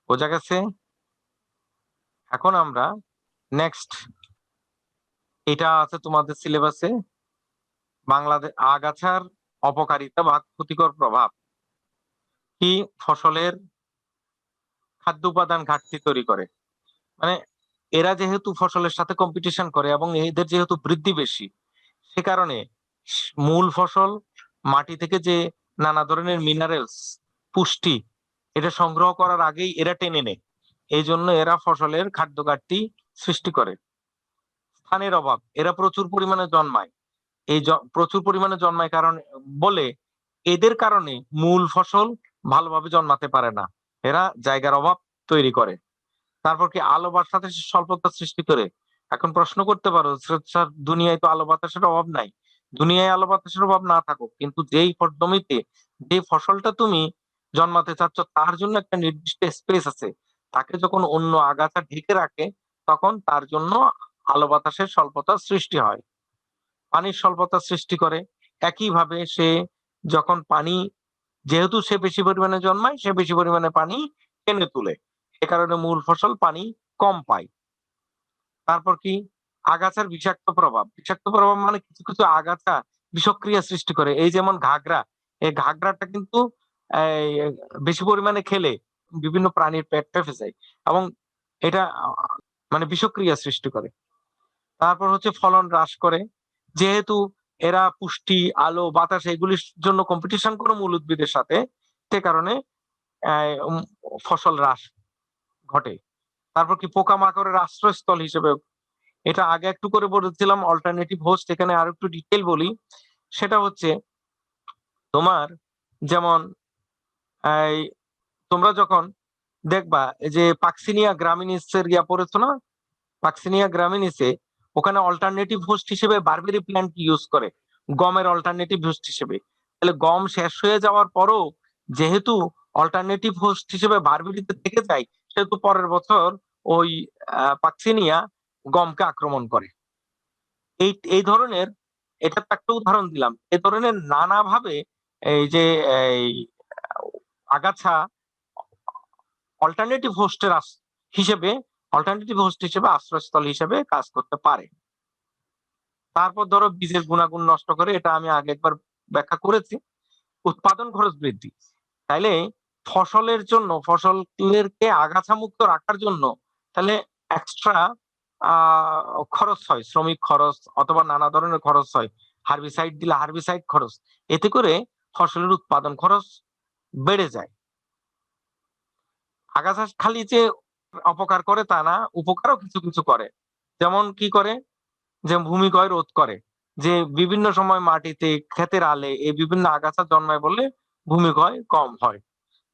বোঝা গেছে? এখন আমরা নেক্সট, এটা আছে তোমাদের সিলেবাসে, বাংলাদেশ আগাছার অপকারিতা বা ক্ষতিকর প্রভাব কি। ফসলের খাদ্য উপাদান ঘাটতি তৈরি করে। মানে এরা যেহেতু ফসলের সাথে কম্পিটিশন করে এবং এদের যেহেতু বৃদ্ধি বেশি, সে কারণে মূল ফসল মাটি থেকে যে নানা ধরনের মিনারেলস, পুষ্টি, এটা সংগ্রহ করার আগেই এরা টেনে নেয়। এই জন্য এরা ফসলের খাদ্য ঘাটতি সৃষ্টি করে। স্থানের অভাব, এরা প্রচুর পরিমাণে জন্মায়। প্রচুর পরিমাণে জন্মায় কারণ বলে এদের কারণে মূল ফসল ভালোভাবে জন্মাতে পারে না, এরা জায়গার অভাব তৈরি করে। তারপর কি আলো বাতাসের স্বল্পতা সৃষ্টি করে। এখন প্রশ্ন করতে পারো, স্যার দুনিয়ায় তো আলো বাতাসের অভাব নাই। দুনিয়ায় আলো বাতাসের অভাব না থাকুক, কিন্তু যেই জমিতে যে ফসলটা তুমি জন্মাতে চাচ্ছ তার জন্য একটা নির্দিষ্ট স্পেস আছে, তাকে যখন অন্য আগাছা ঢেকে রাখে তখন তার জন্য আলো বাতাসের স্বল্পতা সৃষ্টি হয়। পানির স্বল্পতা সৃষ্টি করে। একইভাবে সে যখন পানি, যেহেতু সে বেশি পরিমাণে জন্মায়, সে বেশি পরিমাণে পানি টেনে তুলে, এ কারণে মূল ফসল পানি কম পায়। তারপর কি আগাছার বিষাক্ত প্রভাব। বিষাক্ত প্রভাব মানে কিছু কিছু আগাছা বিষক্রিয়া সৃষ্টি করে। এই যেমন ঘাগরা, এই ঘাগরাটা কিন্তু এই বেশি পরিমাণে খেলে বিভিন্ন প্রাণীর পেট ফেঁপে যায় এবং এটা মানে বিষক্রিয়া সৃষ্টি করে। তারপর হচ্ছে ফলন হ্রাস করে, যেহেতু এরা পুষ্টি, আলো, বাতাস এগুলির জন্য কম্পিটিশন করে মূল উদ্ভিদের সাথে, সে কারণে ফসল হ্রাস ঘটে। তারপর কি পোকামাকড়ের আশ্রয়স্থল হিসেবে, এটা আগে একটু করে বলেছিলাম অল্টারনেটিভ হোস্ট, এখানে আরো একটু ডিটেল বলি। সেটা হচ্ছে তোমার যেমন এই তোমরা যখন দেখবা যে পাক্সিনিয়া গ্রামিনিস এর ইয়া পড়েছো না, পাক্সিনিয়া গ্রামিনিসে ওখানে অল্টারনেটিভ হোস্ট হিসেবে বারবেরি প্ল্যান্ট ইউজ করে, গমের অল্টারনেটিভ হোস্ট হিসেবে। তাহলে গম শেষ হয়ে যাওয়ার পরও যেহেতু অল্টারনেটিভ হোস্ট হিসেবে বারবেরিতে থেকে যায়, সেহেতু পরের বছর ওই পাক্সিনিয়া গমকে আক্রমণ করে। এই ধরনের, এটা তো একটা উদাহরণ দিলাম, এই ধরনের নানাভাবে এই যে এই আগাছা অল্টারনেটিভ হোস্টের হিসেবে অল্টারনেটিভ হোস্ট হিসেবে আশ্রয়স্থল হিসেবে কাজ করতে পারে। তারপর ধরো বীজের গুণাগুণ নষ্ট করে, এটা আমি আগে একবার ব্যাখ্যা করেছি। উৎপাদন খরচ বৃদ্ধি, তাইলে ফসলের জন্য, ফসলকে আগাছা মুক্ত রাখার জন্য তাহলে এক্সট্রা খরচ হয়, শ্রমিক খরচ অথবা নানা ধরনের খরচ হয়। হার্বিসাইড দিলে হার্বিসাইড খরচ, এতে করে ফসলের উৎপাদন খরচ বেড়ে যায়। আগাছা খালি যে অপকার করে তা না, উপকারও কিছু কিছু করে। যেমন কি করে, যে ভূমিক্ষয় রোধ করে, যে বিভিন্ন সময় মাটিতে, ক্ষেতের আলে এই বিভিন্ন আগাছা জন্মায় বলে ভূমিক্ষয় কম হয়।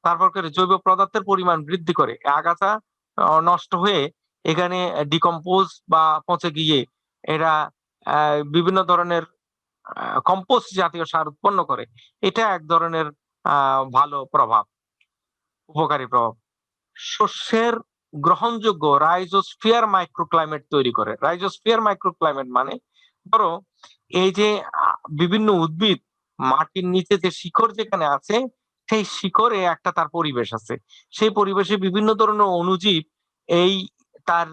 তারপর করে জৈব পদার্থের পরিমাণ বৃদ্ধি করে, আগাছা নষ্ট হয়ে এখানে ডিকম্পোজ বা পচে গিয়ে এরা বিভিন্ন ধরনের কম্পোস্ট জাতীয় সার উৎপন্ন করে। এটা এক ধরনের ভালো প্রভাব, উপকারী প্রভাব। শস্যের গ্রহণযোগ্য রাইজোস্ফিয়ার মাইক্রোক্লাইমেট তৈরি করে। রাইজোস্ফিয়ার মাইক্রোক্লাইমেট মানে ধরো এই যে বিভিন্ন উদ্ভিদ মাটির নিচে যে শিকড় যেখানে আছে, সেই শিকড়ে একটা তার পরিবেশ আছে, সেই পরিবেশে বিভিন্ন ধরনের অণুজীব এই তার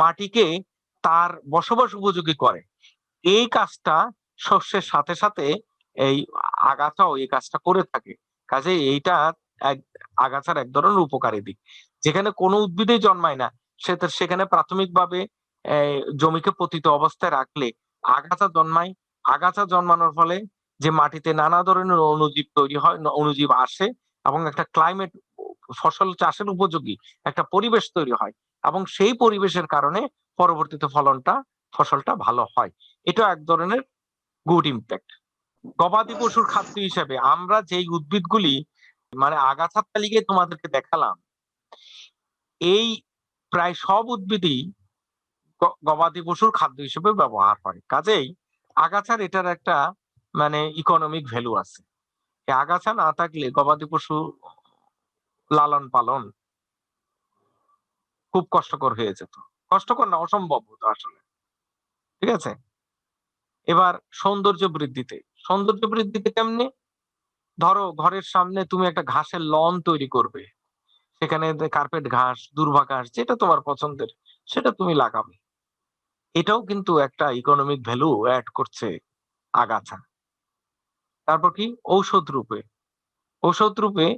মাটিকে তার বসবাস উপযোগী করে। এই কাজটা শস্যের সাথে সাথে এই আগাছাও এই কাজটা করে থাকে। কাজে এইটা এক আগাছার এক ধরনের উপকারী দিক। যেখানে কোনো উদ্ভিদই জন্মায় না, সেখানে প্রাথমিকভাবে জমিকে পতিত অবস্থায় রাখলে আগাছা জন্মায়। আগাছা জন্মানোর ফলে যে মাটিতে নানা ধরনের অণুজীব তৈরি হয়, অণুজীব আসে এবং একটা ক্লাইমেট, ফসল চাষের উপযোগী একটা পরিবেশ তৈরি হয়, এবং সেই পরিবেশের কারণে পরবর্তীতে ফসলটা ভালো হয়। এটা এক ধরনের গুড ইম্প্যাক্ট। গবাদি পশুর খাদ্য হিসেবে আমরা যেই উদ্ভিদগুলি মানে আগাছার তালিকায় তোমাদেরকে দেখালাম, এই প্রায় সব উদ্ভিদই গবাদি পশুর খাদ্য হিসেবে ব্যবহার হয়। কাজেই আগাছার এটার একটা মানে ইকোনমিক ভ্যালু আছে। এই আগাছা না থাকলে গবাদি পশু লালন পালন খুব কষ্টকর হয়ে যেত। কষ্টকর না, অসম্ভব হতো আসলে। ঠিক আছে? এবার সৌন্দর্য বৃদ্ধিতে কেমনে? ধরো ঘরের সামনে তুমি একটা ঘাসের লন তৈরি করবে, সেখানে কার্পেট ঘাস, দূর্বা ঘাস, যেটা তোমার পছন্দের সেটা তুমি লাগাবে। এটাও কিন্তু একটা ইকোনমিক ভ্যালু অ্যাড করছে আগাছা। তারপর কি? ঔষধ রূপে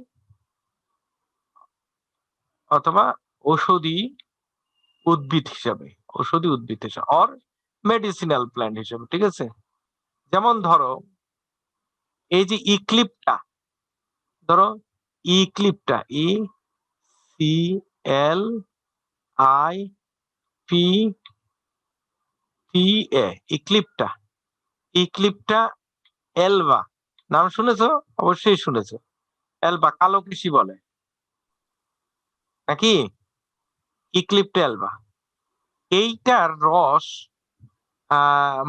অথবা ঔষধি ঔষধি উদ্ভিদ হিসেবে অর মেডিসিনাল প্ল্যান্ট হিসেবে। ঠিক আছে? যেমন ধরো এই যে ইক্লিপটা, ICLIPTA, ইক্লিপটা এলবা, নাম শুনেছো? অবশ্যই শুনেছো। এলবা কালো কৃষি বলে নাকি? ইক্লিপটা এলবা, এইটার রস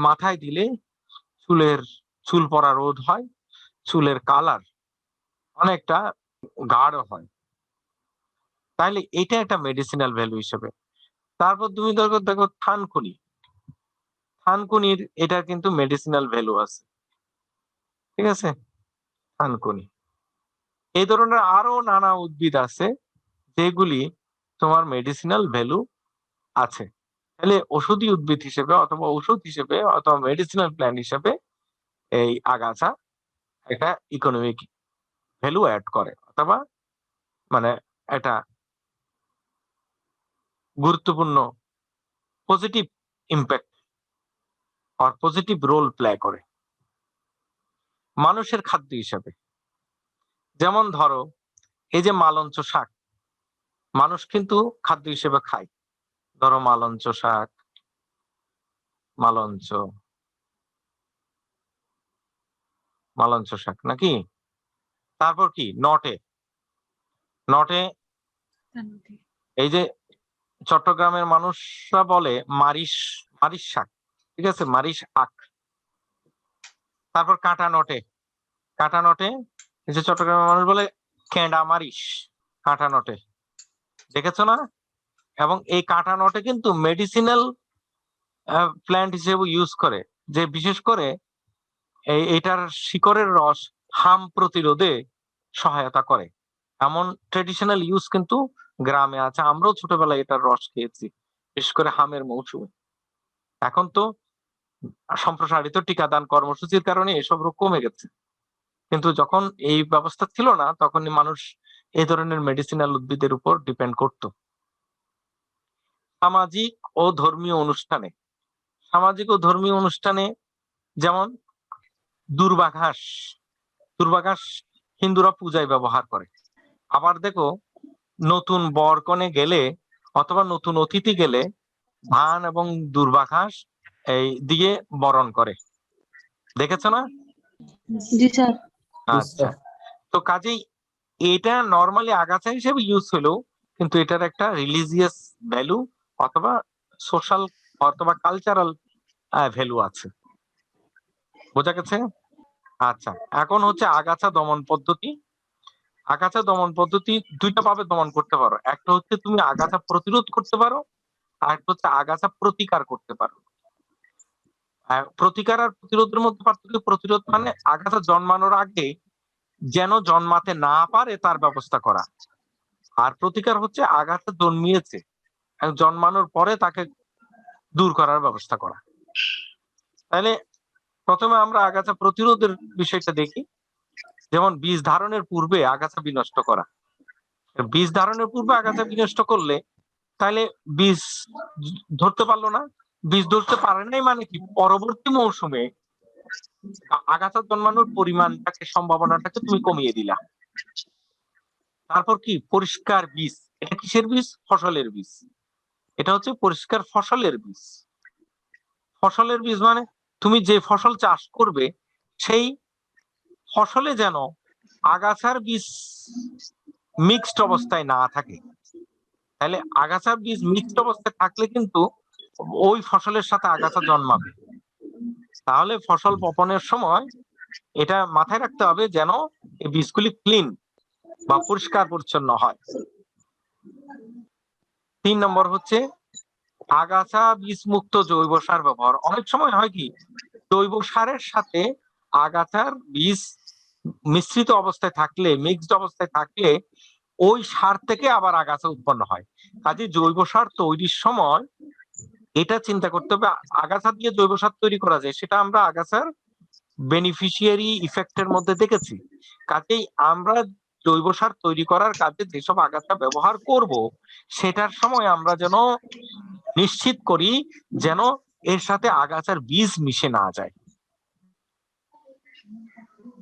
মাথায় দিলে চুল পড়া রোধ হয়, চুলের কালার অনেকটা গাঢ় হয়। তাহলে এটা একটা মেডিসিনাল ভ্যালু হিসেবে। তারপর তুমি দেখো থানকুনির এটা কিন্তু মেডিসিনাল ভ্যালু আছে। ঠিক আছে? থানকুনি, এই ধরনের আরো নানা উদ্ভিদ আছে যেগুলি তোমার মেডিসিনাল ভ্যালু আছে। তাহলে ওষুধি উদ্ভিদ হিসেবে অথবা ঔষধ হিসেবে অথবা মেডিসিনাল প্ল্যান্ট হিসেবে এই আগাছা একটা ইকোনমিক ভ্যালু অ্যাড করে, অথবা মানে একটা গুরুত্বপূর্ণ পজিটিভ ইম্প্যাক্ট আর পজিটিভ রোল প্লে করে মানুষের খাদ্য হিসেবে। যেমন ধরো এই যে মালঞ্চ শাক, মানুষ কিন্তু খাদ্য হিসেবে খায়। ধরো মালঞ্চ শাক, মালঞ্চ নাকি? তারপর কি? নটে এই যে চট্টগ্রামের মানুষরা বলে মারিশ শাক। ঠিক আছে? মারিশ আখ। তারপর কাঁটা নটে এই যে চট্টগ্রামের মানুষ বলে কেঁডা মারিশ, কাঁটা নটে। দেখেছো না? এবং এই কাঁটা নটে কিন্তু মেডিসিনাল প্ল্যান্ট হিসেবে ইউজ করে, যে বিশেষ করে এটার শিকড়ের রস হাম প্রতিরোধে সহায়তা করে। এমন ট্রেডিশনাল ইউজ কিন্তু গ্রামে আছে। আমরাও ছোটবেলায় এটার রস খেয়েছি, বিশেষ করে হামের মৌসুমে। এখন তো সম্প্রসারিত টিকাদান কর্মসূচির কারণে এসব রোগ কমে গেছে, কিন্তু যখন এই ব্যবস্থা ছিল না তখনই মানুষ এই ধরনের মেডিসিনাল উদ্ভিদের উপর ডিপেন্ড করত। সামাজিক ও ধর্মীয় অনুষ্ঠানে যেমন দূর্বা ঘাস হিন্দুরা পূজায় ব্যবহার করে। আবার দেখো নতুন বরকনে গেলে অথবা নতুন অতিথি গেলে ধান এবং দূর্বা ঘাস এই দিয়ে বরণ করে। দেখেছো না? জি স্যার। আচ্ছা, তো কাজেই এটা নর্মালি আগাছা হিসেবে ইউজ হলেও কিন্তু এটার একটা রিলিজিয়াস ভ্যালু অথবা সোশ্যাল অথবা কালচারাল ভ্যালু আছে। বোঝা গেছে? আচ্ছা, এখন হচ্ছে আগাছা দমন পদ্ধতি। দুইটা ভাবে দমন করতে পারো। একটা হচ্ছে তুমি আগাছা প্রতিরোধ করতে পারো, আর একটা হচ্ছে আগাছা প্রতিকার করতে পারো। প্রতিকার আর প্রতিরোধের মধ্যে পার্থক্য, প্রতিরোধ মানে আগাছা জন্মানোর আগে যেন জন্মাতে না পারে তার ব্যবস্থা করা, আর প্রতিকার হচ্ছে আগাছা জন্মিয়েছে জন্মানোর পরে তাকে দূর করার ব্যবস্থা করা। তাহলে প্রথমে আমরা আগাছা প্রতিরোধের বিষয়টা দেখি। যেমন বীজ ধারণের পূর্বে আগাছা বিনষ্ট করা। বীজ ধারণের পূর্বে আগাছা বিনষ্ট করলে তাহলে বীজ ধরতে পারলো না, বীজ ধরতে পারে নাই মানে কি পরবর্তী মৌসুমে আগাছা জন্মানোর পরিমাণটাকে, সম্ভাবনাটাকে তুমি কমিয়ে দিলা। তারপর কি পরিষ্কার বীজ, এটা কিসের বীজ? ফসলের বীজ। এটা হচ্ছে পরিষ্কার ফসলের বীজ। ফসলের বীজ মানে তুমি যে ফসল চাষ করবে সেই ফসলে যেন আগাছার বীজ মিক্সড অবস্থায় না থাকে। তাহলে আগাছার বীজ মিক্সড অবস্থায় থাকলে কিন্তু ওই ফসলের সাথে আগাছা জন্মাবে। তাহলে ফসল বপনের সময় এটা মাথায় রাখতে হবে যেন এই বীজগুলি ক্লিন বা পরিষ্কার পরিচ্ছন্ন হয়। 3 নম্বর হচ্ছে আগাছা বীজ মুক্ত জৈব সার ব্যবহার। অনেক সময় হয় কি জৈব সারের সাথে আগাছার বীজ মিশ্রিত অবস্থায় থাকলে, মিক্সড অবস্থায় থাকলে ওই সার থেকে আবার আগাছা উৎপন্ন হয়। কাজে জৈব সার তৈরির সময় এটা চিন্তা করতে হবে, আগাছা দিয়ে জৈব সার তৈরি করা যায় সেটা আমরা আগাছার বেনিফিশিয়ারি ইফেক্টের মধ্যে দেখেছি। কাজেই আমরা জৈব সার তৈরি করার কাজে যেসব আগাছা ব্যবহার করব সেটার সময় আমরা যেন নিশ্চিত করি যেন এর সাথে আগাছার বীজ মিশে না যায়।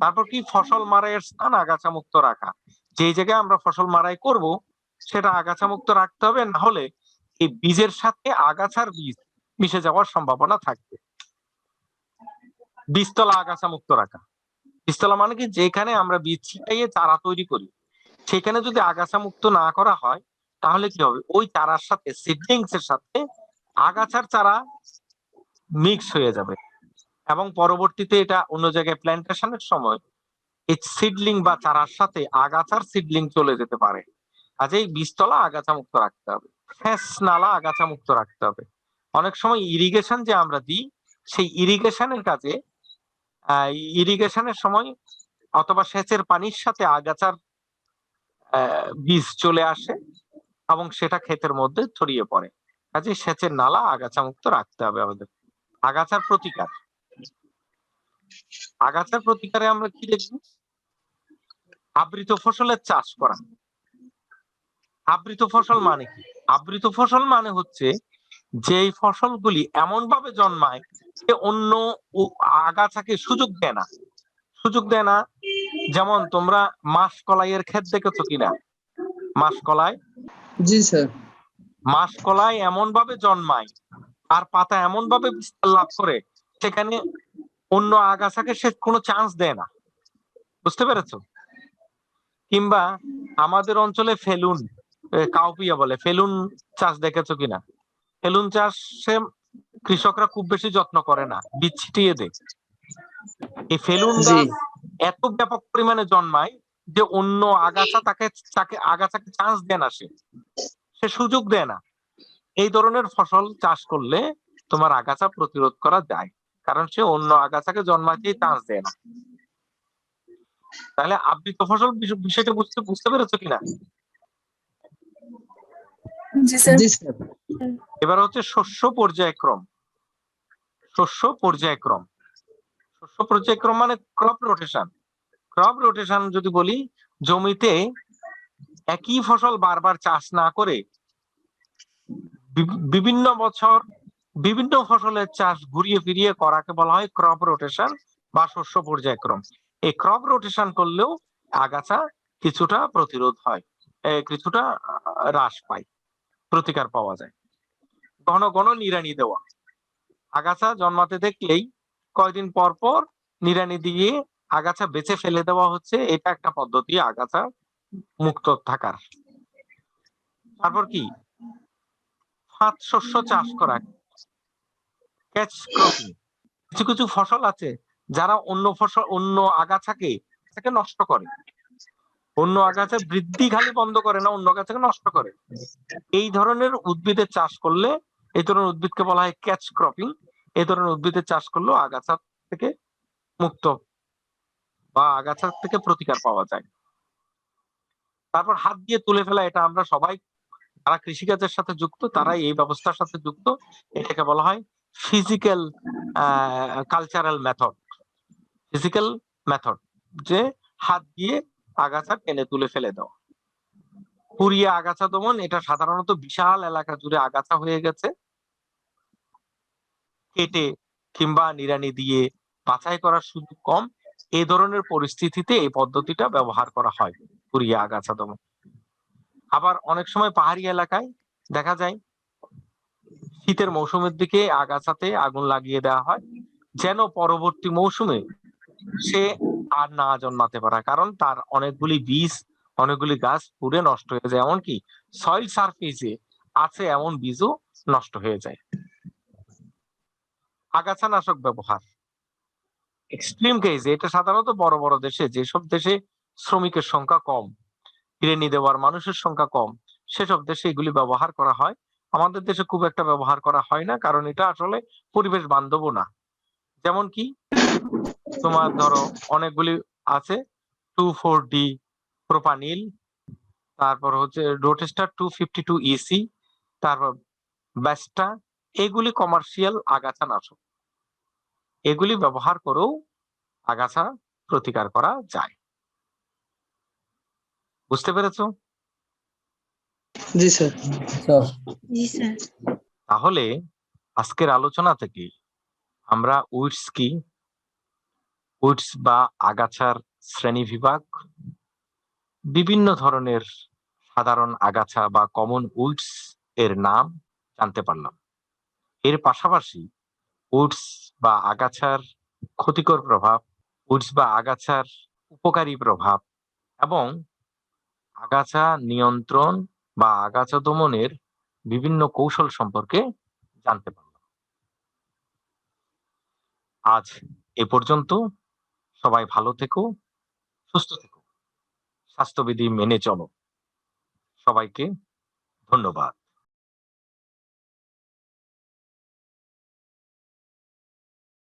তারপর কি ফসল মারাইয়ের স্থান আগাছা মুক্ত রাখা। যে জায়গায় আমরা ফসল মারাই করব সেটা আগাছা মুক্ত রাখতে হবে, না হলে এই বীজের সাথে আগাছার বীজ মিশে যাওয়ার সম্ভাবনা থাকবে। বীজতলা আগাছা মুক্ত রাখা। বীজতলা মানে কি যেখানে আমরা বীজ ছিটাইয়ে চারা তৈরি করি সেখানে যদি আগাছা মুক্ত না করা হয় তাহলে কি হবে, ওই চারার সাথে সিডলিংস এর সাথে আগাছার চারা মিক্স হয়ে যাবে এবং পরবর্তীতে এটা অন্য জায়গায় প্ল্যান্টেশনের সময় এই সিডলিং বা চারার সাথে আগাছার সিডলিং চলে যেতে পারে। কাজেই বীজতলা আগাছা মুক্ত রাখতে হবে। সেচ নালা আগাছা মুক্ত রাখতে হবে। অনেক সময় ইরিগেশন যে আমরা দিই সেই ইরিগেশনের কাজে ইরিগেশনের সময় অথবা সেচের পানির সাথে আগাছার বীজ চলে আসে এবং সেটা ক্ষেতের মধ্যে ছড়িয়ে পড়ে। কাজে সেচের নালা আগাছা মুক্ত রাখতে হবে আমাদের। আগাছার প্রতিকার। আগাছার প্রতিকারে আমরা কি দেখব? আবৃত ফসলের চাষ করা। আবৃত ফসল মানে কি? আবৃত ফসল মানে হচ্ছে যেই ফসলগুলি এমন ভাবে জন্মায় যে অন্য আগাছাকে সুযোগ দেয় না। সুযোগ দেয় না, যেমন তোমরা মাসকলাইয়ের ক্ষেত দেখেছো কিনা? মাসকলাই, জি স্যার। মাসকলাই এমন ভাবে জন্মায় আর পাতা এমন ভাবে বিস্তার লাভ করে সেখানে অন্য আগাছাকে সে কোনো চান্স দেয় না। বুঝতে পেরেছো? কিংবা আমাদের অঞ্চলে ফেলুন, কাউপিয়া বলে, ফেলুন চাষ দেখেছো কিনা? ফেলুন চাষে কৃষকরা খুব বেশি যত্ন করে না, বীজ ছিটিয়ে দেয়। এই ফেলুন জি। গাছ এত ব্যাপক পরিমাণে জন্মায় যে অন্য আগাছা তাকে আগাছাকে চান্স দেয় না, সে সুযোগ দেয় না। এই ধরনের ফসল চাষ করলে তোমার আগাছা প্রতিরোধ করা যায়, কারণ সে অন্য আগাছাকে জন্মাতেই চান্স দেয় না। তাহলে আবৃত ফসল বিষয়টা বুঝতে পেরেছো কিনা? জি স্যার। জি স্যার। এবার হচ্ছে শস্য পর্যায়ক্রম। শস্য পর্যায়ক্রম। শস্য পর্যায়ক্রম মানে ক্রপ রোটেশন। ক্রপ রোটেশন যদি বলি, জমিতে একই ফসল বারবার চাষ না করে বিভিন্ন বছর বিভিন্ন ফসলের চাষ ঘুরিয়ে ফিরিয়ে করাকে বলা হয় ক্রপ রোটেশন বা শস্য পর্যায়ক্রম। এই ক্রপ রোটেশন করলেও আগাছা কিছুটা প্রতিরোধ হয়, কিছুটা হ্রাস পায়, প্রতিকার পাওয়া যায়। ঘন ঘন নিড়ানি দেওয়া। আগাছা জন্মাতে দেখলেই কয়দিন পর পর নিড়ানি দিয়ে আগাছা বেছে ফেলে দেওয়া হচ্ছে, এটা একটা পদ্ধতি আগাছা মুক্ত থাকার। তারপর কি ফাঁদ শস্য চাষ করা, ক্যাচ ক্রপিং। কিছু কিছু ফসল আছে যারা অন্য আগাছাকে নষ্ট করে, অন্য আগাছা বৃদ্ধি খালি বন্ধ করে না, অন্য আগাছাকে নষ্ট করে। এই ধরনের উদ্ভিদের চাষ করলে, এই ধরনের উদ্ভিদকে বলা হয় ক্যাচ ক্রপিং। এই ধরনের উদ্ভিদের চাষ করলেও আগাছা থেকে মুক্ত বা আগাছা থেকে প্রতিকার পাওয়া যায়। তারপর হাত দিয়ে তুলে ফেলা, এটা আমরা সবাই যারা কৃষিকাজের সাথে যুক্ত তারাই এই ব্যবস্থার সাথে যুক্ত। এটাকে বলা হয় physical cultural method. Physical method, যে হাত দিয়ে আগাছা টেনে তুলে ফেলে দেওয়া। পুড়িয়ে আগাছা দমন, এটা সাধারণত বিশাল এলাকা জুড়ে আগাছা হয়ে গেছে, কেটে কিংবা নিড়ানি দিয়ে বাছাই করার সুযোগ কম, এই ধরনের পরিস্থিতিতে এই পদ্ধতিটা ব্যবহার করা হয়, পুড়িয়ে আগাছা দমন। আবার অনেক সময় পাহাড়ি এলাকায় দেখা যায় শীতের মৌসুমের দিকে আগাছাতে আগুন লাগিয়ে দেওয়া হয়, যেন পরবর্তী মৌসুমে সে আর না জন্মাতে পারে, কারণ তার অনেকগুলি বীজ, অনেকগুলি গাছ পুড়ে নষ্ট হয়ে যায়, এমনকি সয়েল সারফেসে আছে এমন বীজও নষ্ট হয়ে যায়। আগাছা নাশক ব্যবহার এক্সট্রিম কেস, এটা সাধারণত বড় বড় দেশে, যেসব দেশে শ্রমিকের সংখ্যা কম, কিনে দেওয়ার মানুষের সংখ্যা কম, সেসব দেশে এগুলি ব্যবহার করা হয়। আমাদের দেশে খুব একটা ব্যবহার করা হয় না, কারণ এটা আসলে পরিবেশ বান্ধব না। যেমন কি তোমার ধরো অনেকগুলি আছে 2,4-D প্রোপানিল, তারপর হচ্ছে রোটেস্টার 252EC, তারপর ব্যাস্টা, এগুলি কমার্শিয়াল আগাছা নাশক। এগুলি ব্যবহার করেও আগাছা প্রতিকার করা যায়। বুঝতে পেরেছো? জি স্যার। স্যার জি স্যার। তাহলে আজকের আলোচনা থেকে আমরা উইডস কি, উইডস বা আগাছার শ্রেণী বিভাগ, বিভিন্ন ধরনের সাধারণ আগাছা বা কমন উইডস এর নাম জানতে পারলাম। এর পাশাপাশি উইডস বা আগাছার ক্ষতিকর প্রভাব, উইডস বা আগাছার উপকারী প্রভাব এবং আগাছা নিয়ন্ত্রণ বা আগাছা দমনের বিভিন্ন কৌশল সম্পর্কে জানতে পারলাম। আজ এ পর্যন্ত। সবাই ভালো থেকো, সুস্থ থেকো, স্বাস্থ্যবিধি মেনে চলো। সবাইকে ধন্যবাদ।